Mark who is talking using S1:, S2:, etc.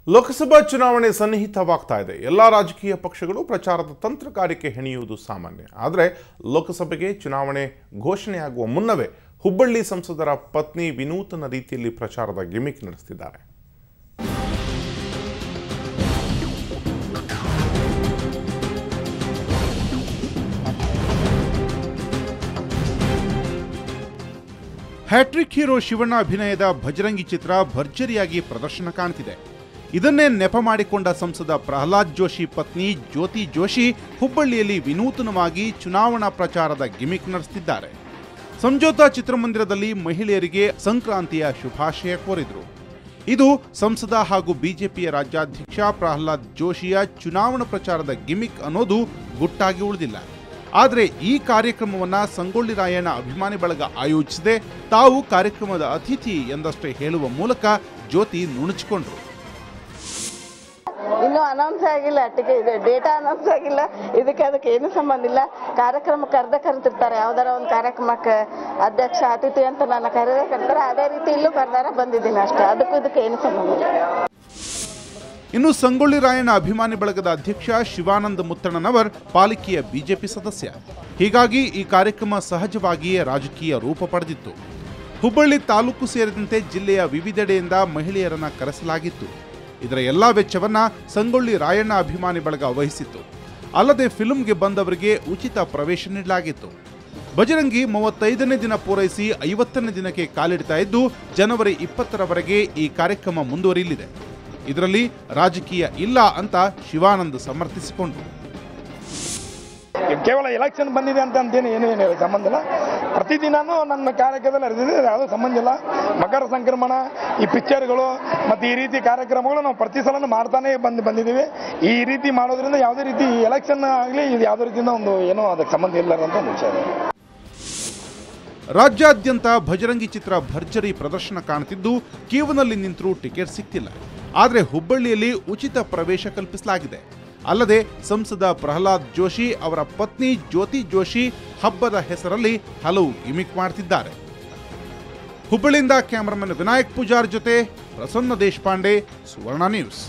S1: ಲೋಕಸಭಾ ಚುನಾವಣೆ ಸನ್ನಿಹಿತವಾಗ್ತಾ ಇದೆ. ಎಲ್ಲ ರಾಜಕೀಯ ಪಕ್ಷಗಳು ಪ್ರಚಾರದ ತಂತ್ರಗಾರಿಕೆ ಹೆಣೆಯುವುದು ಸಾಮಾನ್ಯ. ಆದರೆ ಲೋಕಸಭೆಗೆ ಚುನಾವಣೆ ಘೋಷಣೆಯಾಗುವ ಮುನ್ನವೇ ಹುಬ್ಬಳ್ಳಿ ಸಂಸದರ ಪತ್ನಿ ವಿನೂತನ ರೀತಿಯಲ್ಲಿ ಪ್ರಚಾರದ ಗಿಮಿಕ್ ನಡೆಸುತ್ತಿದ್ದಾರೆ. ಹ್ಯಾಟ್ರಿಕ್ ಹೀರೋ ಶಿವಣ್ಣ ಅಭಿನಯದ ಭಜರಂಗಿ ಚಿತ್ರ ಭರ್ಜರಿಯಾಗಿ ಪ್ರದರ್ಶನ ಕಾಣ್ತಿದೆ. ಇದನ್ನೇ ನೆಪ ಮಾಡಿಕೊಂಡ ಸಂಸದ ಪ್ರಹ್ಲಾದ್ ಜೋಶಿ ಪತ್ನಿ ಜ್ಯೋತಿ ಜೋಶಿ ಹುಬ್ಬಳ್ಳಿಯಲ್ಲಿ ವಿನೂತನವಾಗಿ ಚುನಾವಣಾ ಪ್ರಚಾರದ ಗಿಮಿಕ್ ನಡೆಸುತ್ತಿದ್ದಾರೆ. ಸಂಜೋತಾ ಚಿತ್ರಮಂದಿರದಲ್ಲಿ ಮಹಿಳೆಯರಿಗೆ ಸಂಕ್ರಾಂತಿಯ ಶುಭಾಶಯ ಕೋರಿದರು. ಇದು ಸಂಸದ ಹಾಗೂ ಬಿಜೆಪಿಯ ರಾಜ್ಯಾಧ್ಯಕ್ಷ ಪ್ರಹ್ಲಾದ್ ಜೋಶಿಯ ಚುನಾವಣಾ ಪ್ರಚಾರದ ಗಿಮಿಕ್ ಅನ್ನೋದು ಗುಟ್ಟಾಗಿ ಉಳಿದಿಲ್ಲ. ಆದರೆ ಈ ಕಾರ್ಯಕ್ರಮವನ್ನ ಸಂಗೊಳ್ಳಿ ರಾಯಣ್ಣ ಅಭಿಮಾನಿ ಬಳಗ ಆಯೋಜಿಸದೆ ತಾವು ಕಾರ್ಯಕ್ರಮದ ಅತಿಥಿ ಎಂದಷ್ಟೇ ಹೇಳುವ ಮೂಲಕ ಜ್ಯೋತಿ ನುಣುಚಿಕೊಂಡ್ರು.
S2: ಇನ್ನೂ ಅನೌನ್ಸ್ ಆಗಿಲ್ಲ, ಡೇಟಾ ಅನೌನ್ಸ್ ಆಗಿಲ್ಲ, ಅದಕ್ಕೆ ಏನು ಸಂಬಂಧ ಇಲ್ಲ. ಕಾರ್ಯಕ್ರಮ ಕರೆದಿರ್ತಾರೆ, ಯಾವ್ದಾರ ಒಂದು ಕಾರ್ಯಕ್ರಮಕ್ಕೆ ಅಧ್ಯಕ್ಷ ಅತಿಥಿ ಅಂತ ನನ್ನ ಕರೀತಾರೆ. ಅದೇ ರೀತಿ ಇಲ್ಲೂ ಕರೆದಾರ ಬಂದಿದ್ದೀನಿ ಅಷ್ಟೇ. ಇದಕ್ಕೆ ಏನು ಸಂಬಂಧ ಇಲ್ಲ.
S1: ಇನ್ನು ಸಂಗೊಳ್ಳಿ ರಾಯಣ್ಣ ಅಭಿಮಾನಿ ಬಳಗದ ಅಧ್ಯಕ್ಷ ಶಿವಾನಂದ ಮುತ್ತಣ್ಣನವರ್ ಪಾಲಿಕೆಯ ಬಿಜೆಪಿ ಸದಸ್ಯ. ಹೀಗಾಗಿ ಈ ಕಾರ್ಯಕ್ರಮ ಸಹಜವಾಗಿಯೇ ರಾಜಕೀಯ ರೂಪ ಪಡೆದಿತ್ತು. ಹುಬ್ಬಳ್ಳಿ ತಾಲೂಕು ಸೇರಿದಂತೆ ಜಿಲ್ಲೆಯ ವಿವಿಧೆಡೆಯಿಂದ ಮಹಿಳೆಯರನ್ನ ಕರೆಸಲಾಗಿತ್ತು. ಇದರ ಎಲ್ಲಾ ವೆಚ್ಚವನ್ನ ಸಂಗೊಳ್ಳಿ ರಾಯಣ್ಣ ಅಭಿಮಾನಿ ಬಳಗ ವಹಿಸಿತ್ತು. ಅಲ್ಲದೆ ಫಿಲ್ಮ್ಗೆ ಬಂದವರಿಗೆ ಉಚಿತ ಪ್ರವೇಶ ನೀಡಲಾಗಿತ್ತು. ಭಜರಂಗಿ 35ನೇ ದಿನ ಪೂರೈಸಿ 50ನೇ ದಿನಕ್ಕೆ ಕಾಲಿಡ್ತಾ ಇದ್ದು ಜನವರಿ 20ರವರೆಗೆ ಈ ಕಾರ್ಯಕ್ರಮ ಮುಂದುವರಿಯಲಿದೆ. ಇದರಲ್ಲಿ ರಾಜಕೀಯ ಇಲ್ಲ ಅಂತ ಶಿವಾನಂದ್ ಸಮರ್ಥಿಸಿಕೊಂಡ್ರು.
S3: ಕೇವಲ ಎಲೆಕ್ಷನ್ ಬಂದಿದೆ ಅಂತ ಏನು ಸಂಬಂಧ ಇಲ್ಲ. ಪ್ರತಿದಿನನೂ ನನ್ನ ಕಾರ್ಯಕ್ರಮದಲ್ಲಿ ನಡೆದಿದೆ, ಯಾವುದೂ ಸಂಬಂಧ ಇಲ್ಲ. ಮಕರ ಸಂಕ್ರಮಣ, ಈ ಪಿಕ್ಚರ್ಗಳು ಮತ್ತು ಈ ರೀತಿ ಕಾರ್ಯಕ್ರಮಗಳು ನಾವು ಪ್ರತಿ ಸಲ ಮಾಡ್ತಾನೆ ಬಂದಿದ್ದೀವಿ. ಈ ರೀತಿ ಮಾಡೋದ್ರಿಂದ ಯಾವುದೇ ರೀತಿ ಎಲೆಕ್ಷನ್ ಆಗಲಿ ಇದು ಯಾವುದೇ ರೀತಿಯಿಂದ ಏನೋ ಅದಕ್ಕೆ ಸಂಬಂಧ ಇಲ್ಲ ಅಂತ ಒಂದು ವಿಷಯ.
S1: ರಾಜ್ಯಾದ್ಯಂತ ಭಜರಂಗಿ ಚಿತ್ರ ಭರ್ಜರಿ ಪ್ರದರ್ಶನ ಕಾಣುತ್ತಿದ್ದು ಕ್ಯೂನಲ್ಲಿ ನಿಂತರೂ ಟಿಕೆಟ್ ಸಿಗ್ತಿಲ್ಲ. ಆದರೆ ಹುಬ್ಬಳ್ಳಿಯಲ್ಲಿ ಉಚಿತ ಪ್ರವೇಶ ಕಲ್ಪಿಸಲಾಗಿದೆ. ಅಲ್ಲದೆ ಸಂಸದ ಪ್ರಹ್ಲಾದ್ ಜೋಶಿ ಅವರ ಪತ್ನಿ ಜ್ಯೋತಿ ಜೋಶಿ ಹಬ್ಬದ ಹೆಸರಲ್ಲಿ ಹಲವು ಗಿಮಿಕ್ ಮಾಡ್ತಿದ್ದಾರೆ. ಹುಬ್ಬಳ್ಳಿಯಿಂದ ಕ್ಯಾಮರಾಮನ್ ವಿನಾಯಕ್ ಪೂಜಾರ್ ಜೊತೆ ಪ್ರಸನ್ನ ದೇಶಪಾಂಡೆ, ಸುವರ್ಣ ನ್ಯೂಸ್.